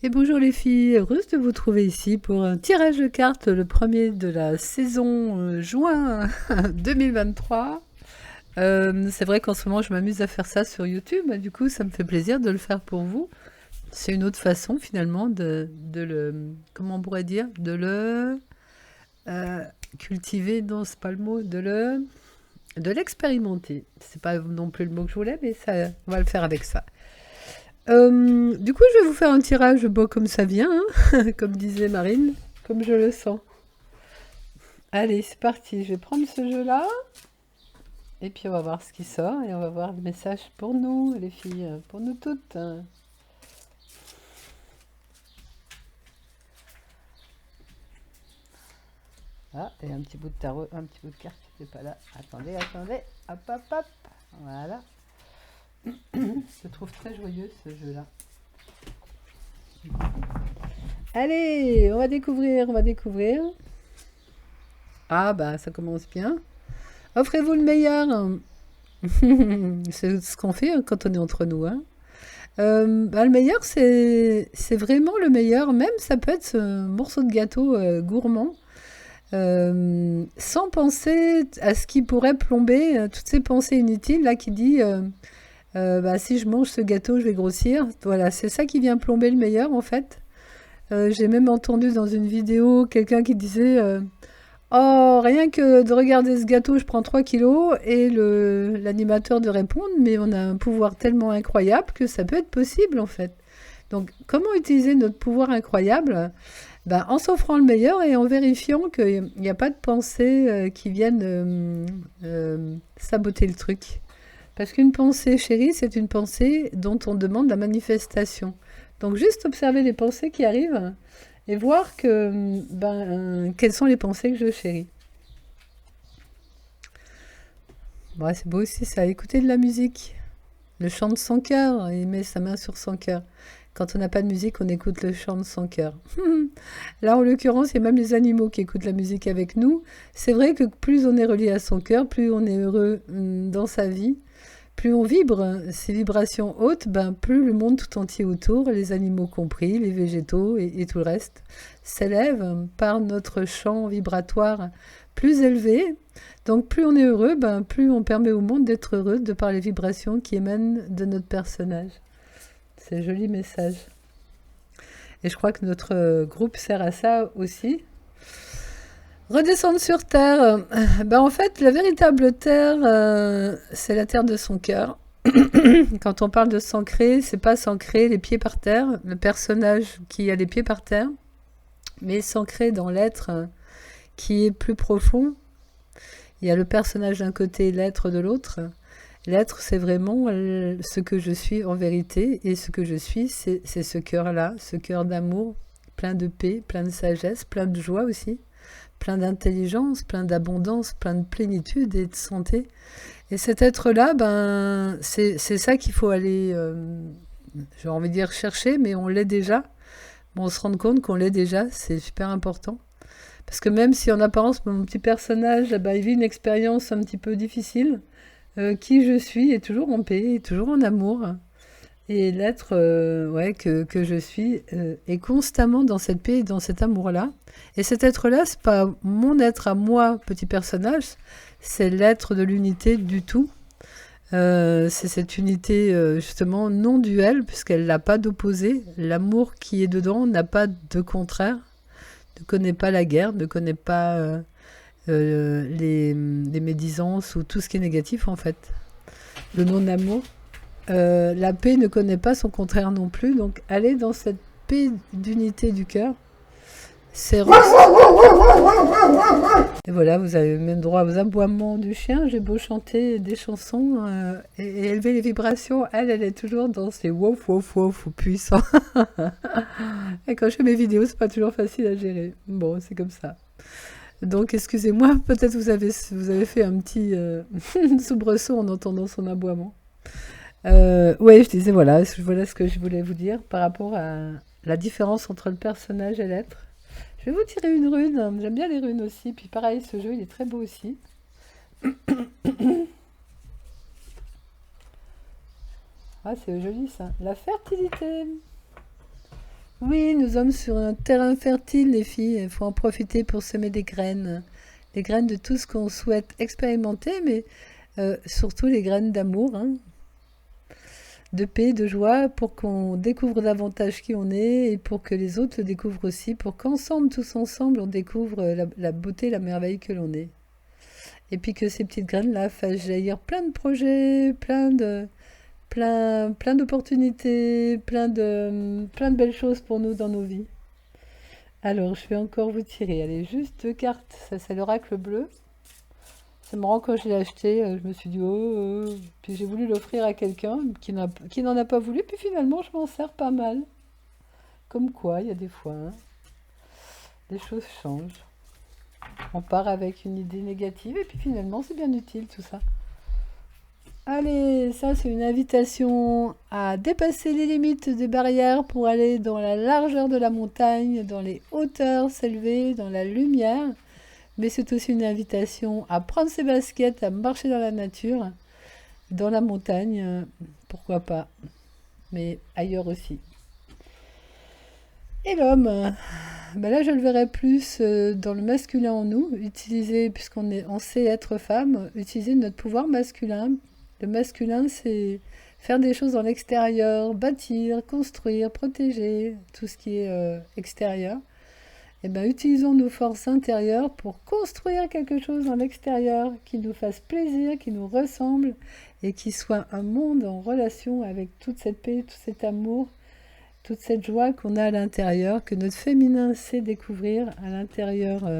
Et bonjour les filles, heureuse de vous trouver ici pour un tirage de cartes, le premier de la saison juin 2023. C'est vrai qu'en ce moment je m'amuse à faire ça sur YouTube, du coup ça me fait plaisir de le faire pour vous. C'est une autre façon finalement de le, comment on pourrait dire, de le euh, cultiver, non c'est pas le mot, de l'expérimenter. C'est pas non plus le mot que je voulais, mais ça, on va le faire avec ça. Du coup, je vais vous faire un tirage beau comme ça vient, hein, comme disait Marine, comme je le sens. Allez, c'est parti. Je vais prendre ce jeu-là, et puis on va voir ce qui sort, et on va voir le message pour nous, les filles, pour nous toutes. Ah, et un petit bout de tarot, un petit bout de carte qui n'était pas là. Attendez, attendez. Hop, hop, hop. Voilà. Je trouve très joyeux ce jeu-là. Allez, on va découvrir, on va découvrir. Ah, bah, ça commence bien. Offrez-vous le meilleur. C'est ce qu'on fait quand on est entre nous, hein. Bah, le meilleur, c'est vraiment le meilleur. Même ça peut être ce morceau de gâteau gourmand, sans penser à ce qui pourrait plomber toutes ces pensées inutiles là qui dit bah, si je mange ce gâteau, je vais grossir. Voilà, c'est ça qui vient plomber le meilleur en fait. J'ai même entendu dans une vidéo quelqu'un qui disait oh, rien que de regarder ce gâteau, je prends 3 kilos, et l'animateur de répondre, mais on a un pouvoir tellement incroyable que ça peut être possible en fait. Donc, comment utiliser notre pouvoir incroyable? Ben, en s'offrant le meilleur et en vérifiant qu'il n'y a pas de pensées qui viennent saboter le truc. Parce qu'une pensée chérie, c'est une pensée dont on demande la manifestation. Donc, juste observer les pensées qui arrivent et voir quelles sont les pensées que je chéris. Ouais, c'est beau aussi ça, écouter de la musique. Le chant de son cœur, il met sa main sur son cœur. Quand on n'a pas de musique, on écoute le chant de son cœur. Là, en l'occurrence, il y a même les animaux qui écoutent la musique avec nous. C'est vrai que plus on est relié à son cœur, plus on est heureux dans sa vie, plus on vibre ces vibrations hautes, ben, plus le monde tout entier autour, les animaux compris, les végétaux et tout le reste, s'élève par notre champ vibratoire plus élevé. Donc plus on est heureux, ben, plus on permet au monde d'être heureux de par les vibrations qui émanent de notre personnage. C'est un joli message. Et je crois que notre groupe sert à ça aussi. Redescendre sur Terre. Ben en fait, la véritable Terre, c'est la Terre de son cœur. Quand on parle de s'ancrer, c'est pas s'ancrer les pieds par terre, le personnage qui a les pieds par terre, mais s'ancrer dans l'être qui est plus profond. Il y a le personnage d'un côté et l'être de l'autre. L'être, c'est vraiment ce que je suis en vérité, et ce que je suis, c'est ce cœur-là, ce cœur d'amour, plein de paix, plein de sagesse, plein de joie aussi, plein d'intelligence, plein d'abondance, plein de plénitude et de santé. Et cet être-là, ben, c'est ça qu'il faut aller, j'ai envie de dire chercher, mais on l'est déjà. Bon, on se rend compte qu'on l'est déjà, c'est super important. Parce que même si en apparence, mon petit personnage, ben, il vit une expérience un petit peu difficile, qui je suis est toujours en paix, est toujours en amour. Et l'être ouais, que je suis est constamment dans cette paix et dans cet amour-là. Et cet être-là, c'est pas mon être à moi, petit personnage, c'est l'être de l'unité du tout. C'est cette unité justement non duelle, puisqu'elle n'a pas d'opposé. L'amour qui est dedans n'a pas de contraire, ne connaît pas la guerre, ne connaît pas les médisances ou tout ce qui est négatif en fait. Le non-amour. La paix ne connaît pas son contraire non plus, donc aller dans cette paix d'unité du cœur, c'est... Et voilà, vous avez même droit aux aboiements du chien. J'ai beau chanter des chansons et élever les vibrations, elle est toujours dans ces wouf wouf wouf puissants. Et quand je fais mes vidéos, c'est pas toujours facile à gérer. Bon, c'est comme ça. Donc, excusez-moi, peut-être vous avez fait un petit soubresaut en entendant son aboiement. Ouais, je disais, voilà ce que je voulais vous dire par rapport à la différence entre le personnage et l'être. Je vais vous tirer une rune. J'aime bien les runes aussi. Puis pareil, ce jeu, il est très beau aussi. Ah, c'est joli ça. La fertilité. Oui, nous sommes sur un terrain fertile, les filles. Il faut en profiter pour semer des graines de tout ce qu'on souhaite expérimenter, mais surtout les graines d'amour, hein, de paix, de joie, pour qu'on découvre davantage qui on est et pour que les autres le découvrent aussi, pour qu'ensemble, tous ensemble, on découvre la beauté, la merveille que l'on est. Et puis que ces petites graines-là fassent jaillir plein de projets, plein d'opportunités, plein de belles choses pour nous dans nos vies. Alors, je vais encore vous tirer. Allez, juste deux cartes. Ça, c'est l'oracle bleu. C'est marrant, quand je l'ai acheté, je me suis dit, oh, oh. Puis j'ai voulu l'offrir à quelqu'un qui n'en a pas voulu, puis finalement, je m'en sers pas mal. Comme quoi, il y a des fois, hein, les choses changent. On part avec une idée négative, et puis finalement, c'est bien utile tout ça. Allez, ça c'est une invitation à dépasser les limites des barrières pour aller dans la largeur de la montagne, dans les hauteurs, s'élever, dans la lumière. Mais c'est aussi une invitation à prendre ses baskets, à marcher dans la nature, dans la montagne, pourquoi pas, mais ailleurs aussi. Et l'homme, ben là je le verrai plus dans le masculin en nous, utiliser, on sait être femme, utiliser notre pouvoir masculin. Le masculin, c'est faire des choses dans l'extérieur, bâtir, construire, protéger, tout ce qui est extérieur. Eh bien, utilisons nos forces intérieures pour construire quelque chose dans l'extérieur qui nous fasse plaisir, qui nous ressemble et qui soit un monde en relation avec toute cette paix, tout cet amour, toute cette joie qu'on a à l'intérieur, que notre féminin sait découvrir à l'intérieur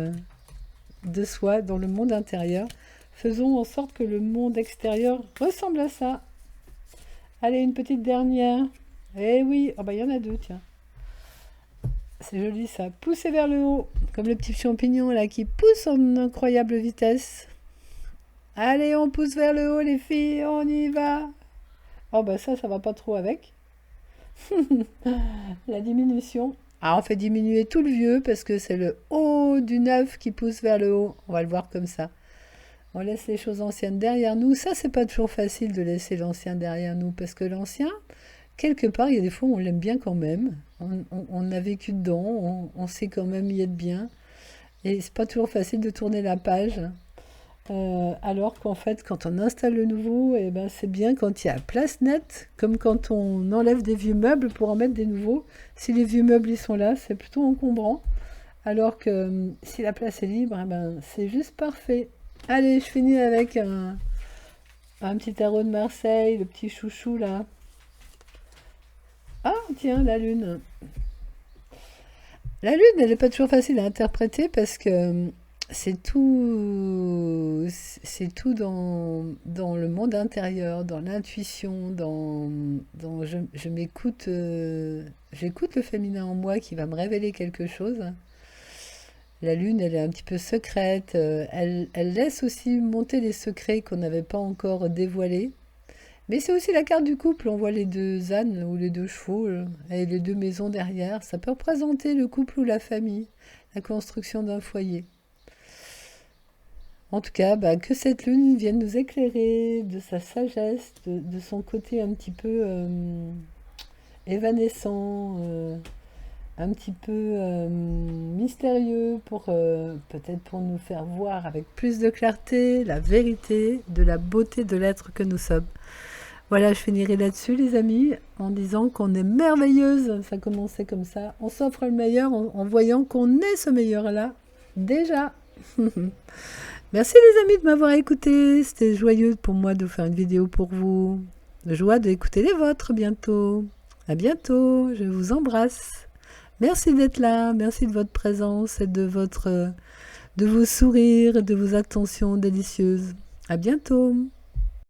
de soi, dans le monde intérieur. Faisons en sorte que le monde extérieur ressemble à ça. Allez, une petite dernière. Eh oui, oh bah, y en a deux, tiens. C'est joli ça. Pousser vers le haut, comme le petit champignon là qui pousse en incroyable vitesse. Allez, on pousse vers le haut les filles, on y va. Oh bah ça va pas trop avec. La diminution. Ah, on fait diminuer tout le vieux parce que c'est le haut du neuf qui pousse vers le haut. On va le voir comme ça. On laisse les choses anciennes derrière nous. Ça, c'est pas toujours facile de laisser l'ancien derrière nous parce que l'ancien, quelque part, il y a des fois où on l'aime bien quand même. On a vécu dedans, on sait quand même y être bien. Et c'est pas toujours facile de tourner la page. Alors qu'en fait, quand on installe le nouveau, eh ben, c'est bien quand il y a place nette, comme quand on enlève des vieux meubles pour en mettre des nouveaux. Si les vieux meubles ils sont là, c'est plutôt encombrant. Alors que si la place est libre, eh ben, c'est juste parfait. Allez, je finis avec un petit tarot de Marseille, le petit chouchou là. Ah, tiens, la lune. La lune, elle n'est pas toujours facile à interpréter parce que c'est tout dans le monde intérieur, dans l'intuition, je m'écoute, j'écoute le féminin en moi qui va me révéler quelque chose. La lune, elle est un petit peu secrète, elle laisse aussi monter les secrets qu'on n'avait pas encore dévoilés. Mais c'est aussi la carte du couple, on voit les deux ânes ou les deux chevaux et les deux maisons derrière. Ça peut représenter le couple ou la famille, la construction d'un foyer. En tout cas, bah, que cette lune vienne nous éclairer de sa sagesse, de son côté un petit peu évanescent, un petit peu mystérieux, peut-être pour nous faire voir avec plus de clarté la vérité de la beauté de l'être que nous sommes. Voilà, je finirai là-dessus, les amis, en disant qu'on est merveilleuse. Ça commençait comme ça. On s'offre le meilleur en voyant qu'on est ce meilleur-là, déjà. Merci, les amis, de m'avoir écouté. C'était joyeux pour moi de faire une vidéo pour vous. De joie d'écouter les vôtres bientôt. À bientôt, je vous embrasse. Merci d'être là. Merci de votre présence et de vos sourires et de vos attentions délicieuses. À bientôt.